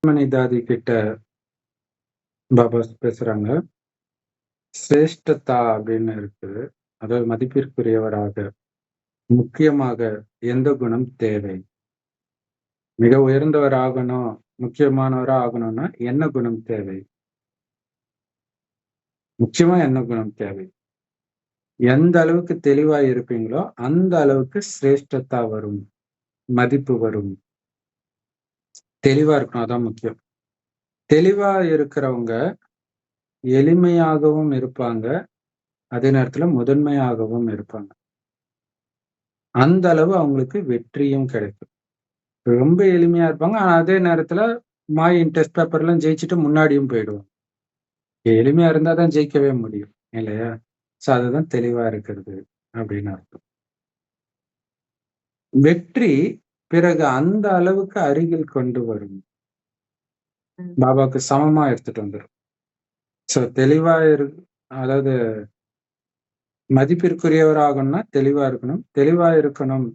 மனிதாதி கிட்ட பாபா பேசுறாங்க. சிரேஷ்டதா அப்படின்னு இருக்குது. அதாவது மதிப்பிற்குரியவராக, முக்கியமாக எந்த குணம் தேவை? மிக உயர்ந்தவர் ஆகணும், முக்கியமானவரா ஆகணும்னா என்ன குணம் தேவை? முக்கியமா என்ன குணம் தேவை? எந்த அளவுக்கு தெளிவா இருப்பீங்களோ அந்த அளவுக்கு சிரேஷ்டதா வரும், மதிப்பு வரும். தெளிவா இருக்கணும், அதான் முக்கியம். தெளிவா இருக்கிறவங்க எளிமையாகவும் இருப்பாங்க, அதே நேரத்துல முதன்மையாகவும் இருப்பாங்க. அந்த அளவு அவங்களுக்கு வெற்றியும் கிடைக்கும். ரொம்ப எளிமையா இருப்பாங்க. ஆனா அதே நேரத்துல மாயின் டெஸ்ட் பேப்பர்லாம் ஜெயிச்சுட்டு முன்னாடியும் போயிடுவாங்க. எளிமையா இருந்தா தான் ஜெயிக்கவே முடியும் இல்லையா? சோ அதுதான் தெளிவா இருக்கிறது அப்படின்னு அர்த்தம். வெற்றி பிறகு அந்த அளவுக்கு அருகில் கொண்டு வரும். பாபாவுக்கு சமமா எடுத்துட்டு வந்துரும். சோ தெளிவா அதாவது மதிப்பிற்குரியவராகணும்னா தெளிவா இருக்கணும். தெளிவா இருக்கணும்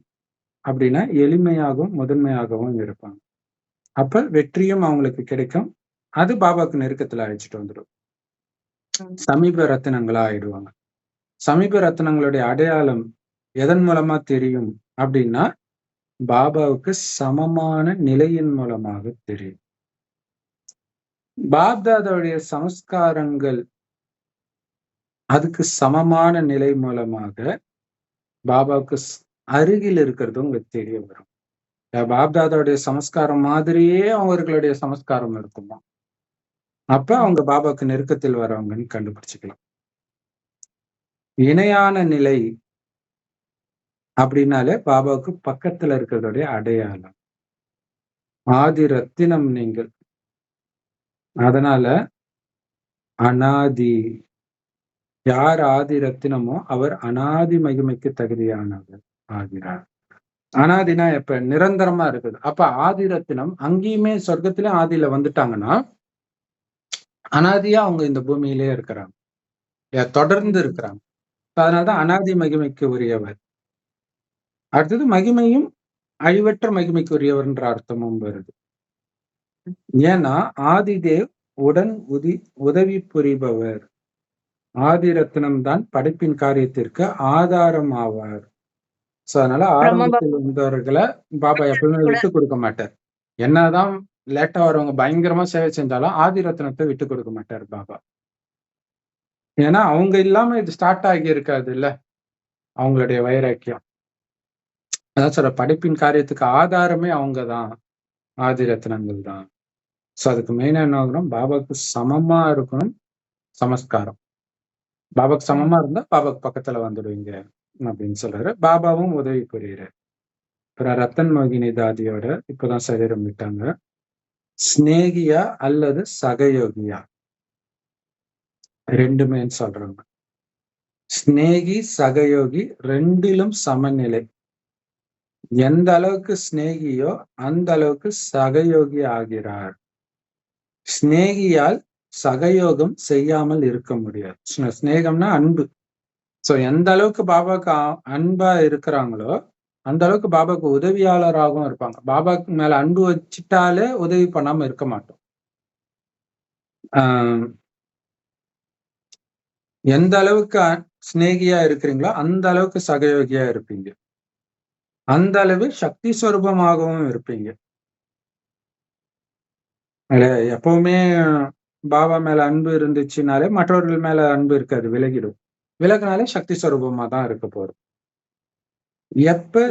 அப்படின்னா எளிமையாகவும் முதன்மையாகவும் இருப்பாங்க. அப்ப வெற்றியும் அவங்களுக்கு கிடைக்கும். அது பாபாவுக்கு நெருக்கத்துல அழைச்சிட்டு வந்துடும். சமீப ரத்தினங்களா ஆயிடுவாங்க. சமீப ரத்தினங்களுடைய அடையாளம் எதன் மூலமா தெரியும் அப்படின்னா, பாபாவுக்கு சமமான நிலையின் மூலமாக தெரியும். பாப்தாதாவுடைய சமஸ்காரங்கள் அதுக்கு சமமான நிலை மூலமாக பாபாவுக்கு அருகில் இருக்கிறது உங்களுக்கு தெரிய வரும். பாப்தாதாவுடைய சமஸ்காரம் மாதிரியே அவர்களுடைய சமஸ்காரம் இருக்குமா, அப்ப அவங்க பாபாவுக்கு நெருக்கத்தில் வரவங்கன்னு கண்டுபிடிச்சுக்கலாம். இணையான நிலை அப்படின்னாலே பாபாவுக்கு பக்கத்துல இருக்கிறதுடைய அடையாளம். ஆதி ரத்தினம் நீங்கள். அதனால அனாதி, யார் ஆதி ரத்தினமோ அவர் அனாதி மகிமைக்கு தகுதியானவர் ஆகிறார். அனாதினா எப்ப? நிரந்தரமா இருக்குது. அப்ப ஆதி ரத்தினம் அங்கேயுமே சொர்க்கத்திலே ஆதியில வந்துட்டாங்கன்னா அனாதியா அவங்க இந்த பூமியிலே இருக்கிறாங்க, தொடர்ந்து இருக்கிறாங்க. அதனாலதான் அனாதி மகிமைக்கு உரியவர். அடுத்தது மகிமையும் அழிவற்ற மகிமைக்கு உரியவர்ன்ற அர்த்தமும் வருது. ஏன்னா ஆதிதேவ் உடன் உதவி புரிபவர். ஆதி ரத்னம் தான் படைப்பின் காரியத்திற்கு ஆதாரம் ஆவார். சோ அதனால ஆரம்பத்தில் வந்தவர்களை பாபா எப்பவுமே விட்டு கொடுக்க மாட்டார். என்னதான் லேட்டா வரவங்க பயங்கரமா சேவை செஞ்சாலும் ஆதி ரத்னத்தை விட்டு கொடுக்க மாட்டார் பாபா. ஏன்னா அவங்க இல்லாம இது ஸ்டார்ட் ஆகி இருக்காது இல்ல, அவங்களுடைய வைராக்கியம். அதான் சொல்ற, படைப்பின் காரியத்துக்கு ஆதாரமே அவங்கதான், ஆதி ரத்னங்கள் தான். சோ அதுக்கு மெயினா என்ன ஆகணும், பாபாவுக்கு சமமா இருக்கணும் சமஸ்காரம். பாபாக்கு சமமா இருந்தா பாபாக்கு பக்கத்துல வந்துடுவீங்க அப்படின்னு சொல்றாரு. பாபாவும் உதவி புரியுறாரு. அப்புறம் ரத்தன் மோகினி தாதியோட இப்பதான் சரீரம் விட்டாங்க. ஸ்நேகியா அல்லது சகயோகியா ரெண்டுமே சொல்றாங்க. ஸ்நேகி சகயோகி ரெண்டிலும் சமநிலை. எந்த அளவுக்கு ஸ்நேகியோ அந்த அளவுக்கு சகயோகி ஆகிறார். ஸ்நேகியால் சகயோகம் செய்யாமல் இருக்க முடியாது. ஸ்நேகம்னா அன்பு. சோ எந்த அளவுக்கு பாபாவுக்கு அன்பா இருக்கிறாங்களோ அந்த அளவுக்கு பாபாவுக்கு உதவியாளராகவும் இருப்பாங்க. பாபாக்கு மேல அன்பு வச்சுட்டாலே உதவி பண்ணாம இருக்க மாட்டோம். எந்த அளவுக்கு ஸ்நேகியா இருக்கிறீங்களோ அந்த அளவுக்கு சகயோகியா இருப்பீங்க. அந்த அளவு சக்தி ஸ்வரூபமாகவும் இருப்பீங்க. எப்பவுமே பாபா மேல அன்பு இருந்துச்சுனாலே மற்றவர்கள் மேல அன்பு இருக்காது, விலகிடும். விலகினாலே சக்தி ஸ்வரூபமா தான் இருக்க போறோம். எப்ப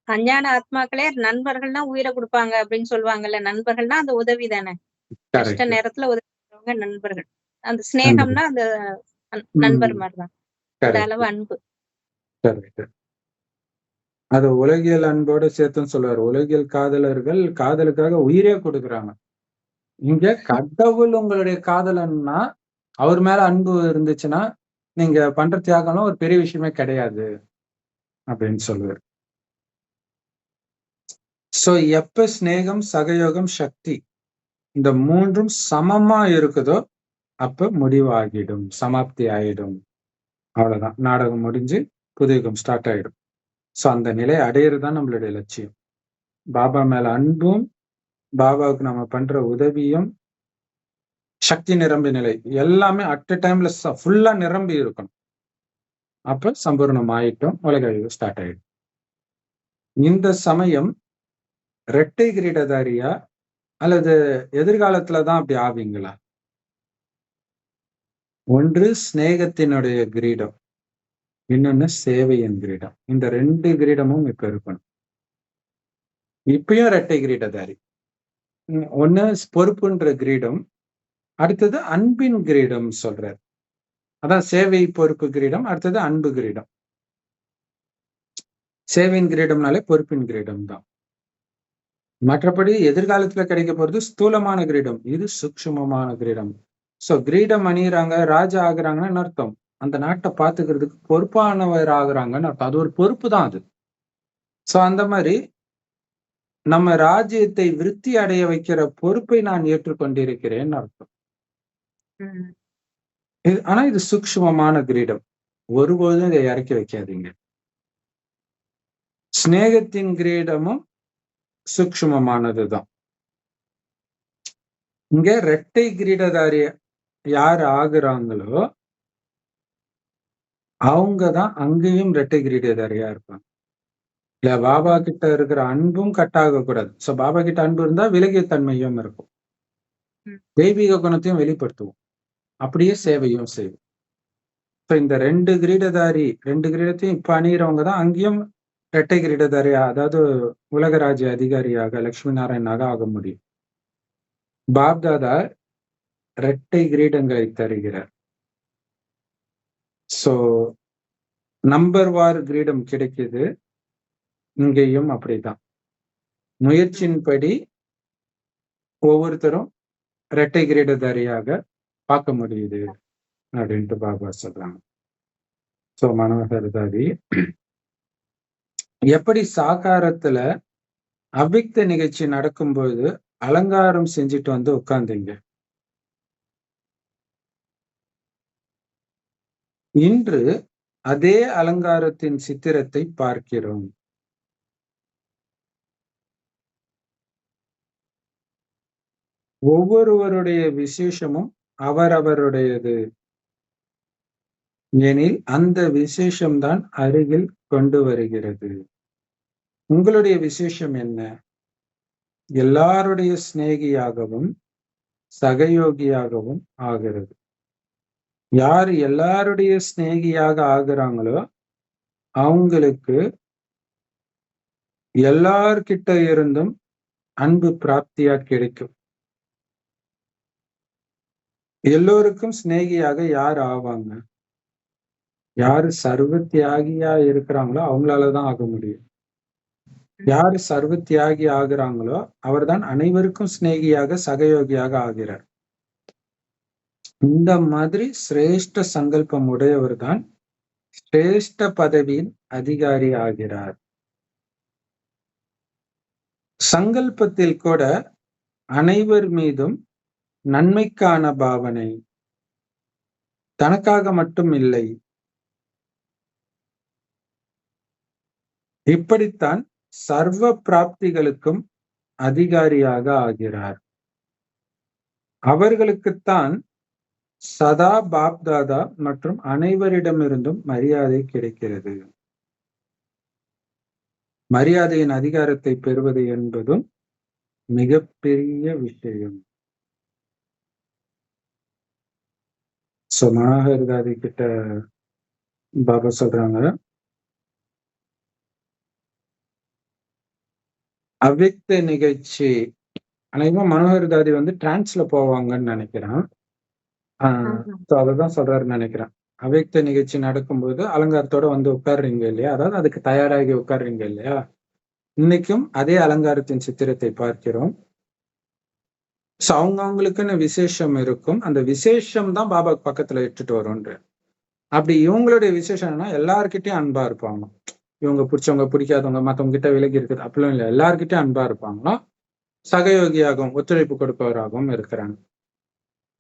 அஞ்ஞான ஆத்மாக்களே நண்பர்கள்னா உயிரை கொடுப்பாங்க அப்படின்னு சொல்லுவாங்கல்ல. நண்பர்கள்னா அந்த உதவி தானே, கஷ்ட நேரத்துல உதவி நண்பர்கள். அந்த ஸ்நேகம்னா அந்த நண்பர் மாதிரிதான், அந்த அளவு அன்பு. அது உலகியல் அன்போட சேர்த்துன்னு சொல்லுவார். உலகியல் காதலர்கள் காதலுக்காக உயிரே கொடுக்குறாங்க. இங்க கடவுள் உங்களுடைய காதலன்னா அவர் மேல அன்பு இருந்துச்சுன்னா நீங்க பண்ற தியாகம் ஒரு பெரிய விஷயமே கிடையாது அப்படின்னு சொல்லுவார். சோ எப்ப ஸ்நேகம், சகயோகம், சக்தி இந்த மூன்றும் சமமா இருக்குதோ அப்ப முடிவாகிடும், சமாப்தி ஆயிடும். அவ்வளவுதான், நாடகம் முடிஞ்சு புதுயுகம் ஸ்டார்ட் ஆயிடும். சோ அந்த நிலை அடையிறதுதான் நம்மளுடைய லட்சியம். பாபா மேல அன்பும் பாபாவுக்கு நம்ம பண்ற உதவியும், சக்தி நிரம்பி நிலை எல்லாமே அட் அ டைம்ல ஃபுல்லா நிரம்பி இருக்கணும். அப்ப சம்பூர்ணம் ஆயிட்டும், உலக அழிவு ஸ்டார்ட் ஆயிடும். இந்த சமயம் இரட்டை கிரீடதாரியா அல்லது எதிர்காலத்துலதான் அப்படி ஆவீங்களா? ஒன்று சிநேகத்தினுடைய கிரீடம், இன்னொன்னு சேவையின் கிரீடம். இந்த 2 கிரீடமும் இப்ப இருக்கணும். இப்பயும் இரட்டை கிரீடதாரி. ஒண்ணு பொறுப்புன்ற கிரீடம், அடுத்தது அன்பின் கிரீடம் சொல்றார். அதான் சேவை பொறுப்பு கிரீடம், அடுத்தது அன்பு கிரீடம். சேவையின் கிரீடம்னாலே பொறுப்பின் கிரீடம் தான். மற்றபடி எதிர்காலத்துல கிடைக்க போறது ஸ்தூலமான கிரீடம், இது சூக்ஷ்மமான கிரீடம். சோ கிரீடம் அணியிறாங்க, ராஜா ஆகுறாங்கன்னு அர்த்தம் அந்த நாட்டை பாத்துக்கிறதுக்கு பொறுப்பானவர் ஆகுறாங்கன்னு அர்த்தம். அது ஒரு பொறுப்பு தான் அது. சோ அந்த மாதிரி நம்ம ராஜ்யத்தை விருத்தி அடைய வைக்கிற பொறுப்பை நான் ஏற்றுக்கொண்டிருக்கிறேன்னு அர்த்தம். ஆனா இது சூக்ஷ்மமான கிரீடம், ஒருபோதும் இதை இறக்கி வைக்காதீங்க. சிநேகத்தின் கிரீடமும் சூக்ஷ்மமானதுதான். இங்க இரட்டை கிரீடதாரி யார் ஆகுறாங்களோ அவங்கதான் அங்கேயும் இரட்டை கிரீடதாரியா இருப்பாங்க. இல்ல பாபா கிட்ட இருக்கிற அன்பும் கட்டாக கூடாது. சோ பாபா கிட்ட அன்பு இருந்தா விலகிய தன்மையும் இருக்கும், தெய்வீக குணத்தையும் வெளிப்படுத்துவோம், அப்படியே சேவையும் செய்வோம். இந்த 2 கிரீடத்தையும் இப்ப அணிகிறவங்க தான் அங்கேயும் இரட்டை கிரீடதாரியா, அதாவது உலகராஜ்ய அதிகாரியாக லட்சுமி நாராயணனாக ஆக முடியும். பாப்தாதா இரட்டை கிரீடங்களை தருகிறார். சோ நம்பர் வார் கிரீடம் கிடைக்குது, இங்கேயும் அப்படிதான். முயற்சியின்படி ஒவ்வொருத்தரும் இரட்டை கிரீடதாரியாக பார்க்க முடியுது அப்படின்ட்டு பாபா சொல்றாங்க. சோ மனோகர்தாரி எப்படி சாகாரத்துல அவ்விக்த நிகழ்ச்சி நடக்கும்போது அலங்காரம் செஞ்சுட்டு வந்து உட்கார்ந்தீங்க, இன்று அதே அலங்காரத்தின் சித்திரத்தை பார்க்கிறோம். ஒவ்வொருவருடைய விசேஷமும் அவரவருடையது எனில் அந்த விசேஷம்தான் அருகில் கொண்டு வருகிறது. உங்களுடைய விசேஷம் என்ன? எல்லாருடைய சிநேகியாகவும் சகயோகியாகவும் ஆகிறது. யார் எல்லாருடைய சிநேகியாக ஆகுறாங்களோ அவங்களுக்கு எல்லார்கிட்ட இருந்தும் அன்பு பிராப்தியா கிடைக்கும். எல்லோருக்கும் சிநேகியாக யார் ஆவாங்க? யாரு சர்வ தியாகியா இருக்கிறாங்களோ அவங்களாலதான் ஆக முடியும். யாரு சர்வ தியாகி ஆகுறாங்களோ அவர்தான் அனைவருக்கும் சிநேகியாக சகயோகியாக ஆகிறார். இந்த மாதிரி சிரேஷ்ட சங்கல்பம் உடையவர் தான் சிரேஷ்ட பதவியின் அதிகாரி ஆகிறார். சங்கல்பத்தில் கூட அனைவர் மீதும் நன்மைக்கான பாவனை, தனக்காக மட்டும் இல்லை. இப்படித்தான் சர்வ பிராப்திகளுக்கும் அதிகாரியாக ஆகிறார். அவர்களுக்குத்தான் சதா பாப்தாதா மற்றும் அனைவரிடமிருந்தும் மரியாதை கிடைக்கிறது. மரியாதையின் அதிகாரத்தை பெறுவது என்பதும் மிகப்பெரிய விஷயம். சோ மனோகர்தாரி கிட்ட பாபா சொல்றாங்க, அவ்விக்த நிகழ்ச்சி அனைவா மனோகர்தாரி டிரான்ஸ்ல போவாங்கன்னு நினைக்கிறேன். அததான் சொல்றாருன்னு நினைக்கிறேன். அவ்விக்த நிகழ்ச்சி நடக்கும்போது அலங்காரத்தோட உட்கார்றீங்க இல்லையா, அதாவது அதுக்கு தயாராகி உட்கார்றீங்க இல்லையா, இன்னைக்கும் அதே அலங்காரத்தின் சித்திரத்தை பார்க்கிறோம். சோ அவங்களுக்குன்னு விசேஷம் இருக்கும். அந்த விசேஷம் தான் பாபாக்கு பக்கத்துல இட்டுட்டு வரும்ன்ற. அப்படி இவங்களுடைய விசேஷம் என்னன்னா எல்லார்கிட்டயும் அன்பா இருப்பாங்க. இவங்க பிடிச்சவங்க பிடிக்காதவங்க மத்தவங்க கிட்ட விலகி இருக்குது அப்படிலாம் இல்லை, எல்லார்கிட்டயும் அன்பா இருப்பாங்கன்னா சகயோகியாகவும் ஒத்துழைப்பு கொடுப்பவராகவும் இருக்கிறாங்க.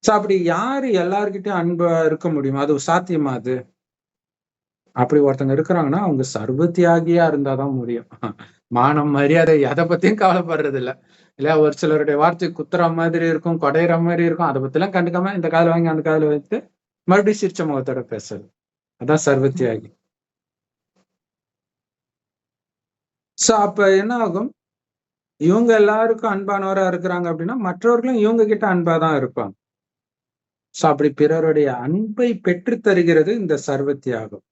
சோ அப்படி யாரு எல்லார்கிட்டயும் அன்பா இருக்க முடியும்? அது சாத்தியமா? அது அப்படி ஒருத்தங்க இருக்கிறாங்கன்னா அவங்க சர்வ தியாகியா இருந்தாதான் முடியும். மானம், மரியாதை எதை பத்தியும் கவலைப்படுறது இல்ல. இல்லையா? ஒரு சிலருடைய வார்த்தை குத்துற மாதிரி இருக்கும், கொடையிற மாதிரி இருக்கும். அதை பத்தி எல்லாம் கண்டுக்காம இந்த காதுல வாங்கி அந்த காதுல வைத்து மறுபடியும் சிரிச்ச முகத்தோட பேசுறது. அதான் சர்வத்தியாகி. சோ அப்ப என்ன ஆகும்? இவங்க எல்லாருக்கும் அன்பானவரா இருக்கிறாங்க அப்படின்னா மற்றவர்களும் இவங்க கிட்ட அன்பாதான் இருப்பாங்க. சோ அப்படி பிறருடைய அன்பை பெற்று தருகிறது இந்த சர்வத்தியாகம்.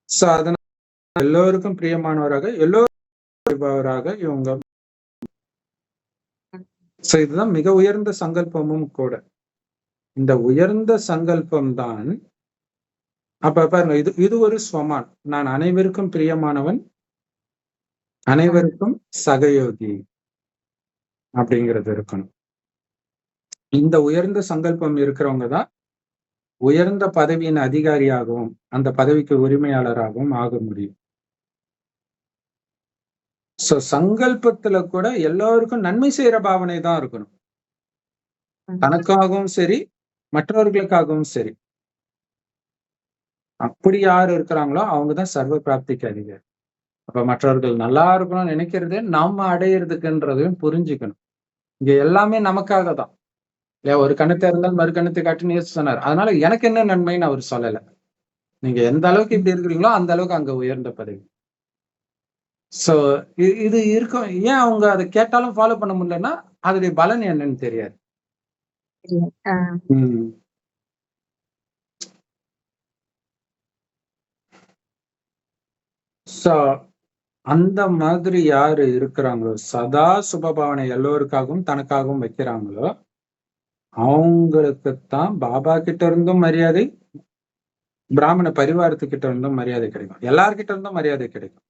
சோ அதனால எல்லோருக்கும் பிரியமானவராக, எல்லோரும் இவங்க. சோ இதுதான் மிக உயர்ந்த சங்கல்பமும் கூட. இந்த உயர்ந்த சங்கல்பம் தான் அப்ப பாருங்க, இது ஒரு ஸ்வமான். நான் அனைவருக்கும் பிரியமானவன், அனைவருக்கும் சகயோகி அப்படிங்கிறது இருக்கணும். இந்த உயர்ந்த சங்கல்பம் இருக்கிறவங்க தான் உயர்ந்த பதவியின் அதிகாரியாகவும் அந்த பதவிக்கு உரிமையாளராகவும் ஆக முடியும். சோ சங்கல்பத்துல கூட எல்லாருக்கும் நன்மை செய்யற பாவனை தான் இருக்கணும். தனக்காகவும் சரி, மற்றவர்களுக்காகவும் சரி. அப்படி யாரு இருக்கிறாங்களோ அவங்கதான் சர்வ பிராப்திக்கு அதிகாரி. அப்ப மற்றவர்கள் நல்லா இருக்கணும்னு நினைக்கிறதே நாம அடையிறதுக்குன்றதையும் புரிஞ்சுக்கணும். இங்க எல்லாமே நமக்காக தான். இல்லையா? ஒரு கண்ணத்தை இருந்தால் மறு கண்ணத்தை காட்டுன்னு இயேசு சொன்னார். அதனால எனக்கு என்ன நன்மைன்னு அவர் சொல்லல. நீங்க எந்த அளவுக்கு இப்படி இருக்கிறீங்களோ அந்த அளவுக்கு அங்க உயர்ந்த பதவி. சோ இது இருக்கும். ஏன் அவங்க அதை கேட்டாலும் ஃபாலோ பண்ண முடியலன்னா அதோடைய பலன் என்னன்னு தெரியாது. சோ அந்த மாதிரி யாரு இருக்கிறாங்களோ, சதா சுபபாவனை எல்லோருக்காகவும் தனக்காகவும் வைக்கிறாங்களோ, அவங்களுக்குத்தான் பாபா கிட்ட இருந்தும் மரியாதை, பிராமண பரிவாரத்துக்கிட்ட இருந்தும் மரியாதை கிடைக்கும். எல்லார்கிட்ட இருந்தும் மரியாதை கிடைக்கும்.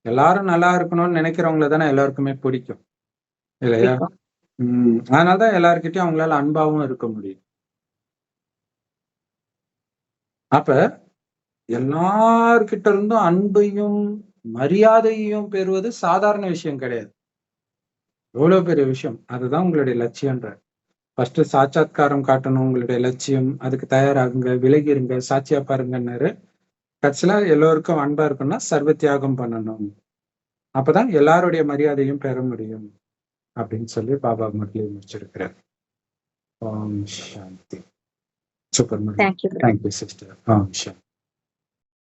எல்லாரும் நல்லா இருக்கணும்னு நினைக்கிறவங்கள தானே எல்லாருக்குமே பிடிக்கும், இல்லையா? அதனாலதான் எல்லார்கிட்டயும் அவங்களால அன்பாவும் இருக்க முடியும். அப்ப எல்லார்கிட்ட இருந்தும் அன்பையும் மரியாதையும் பெறுவது சாதாரண விஷயம் கிடையாது. எவ்வளவு பெரிய விஷயம். அதுதான் உங்களுடைய லட்சியம்ன்ற. ஃபர்ஸ்ட் சாட்சாத்காரம் காட்டணும் உங்களுடைய லட்சியம். அதுக்கு தயாராகுங்க, விலகிருங்க, சாட்சியா பாருங்கன்னாரு. கட்சியில எல்லோருக்கும் அன்பா இருக்குன்னா சர்வ தியாகம் பண்ணணும். அப்பதான் எல்லாருடைய மரியாதையும் பெற முடியும் அப்படின்னு சொல்லி பாபா முரளி முடிச்சிருக்கிறார். Om Shanti. Super. Thank you sister. Om சாந்தி.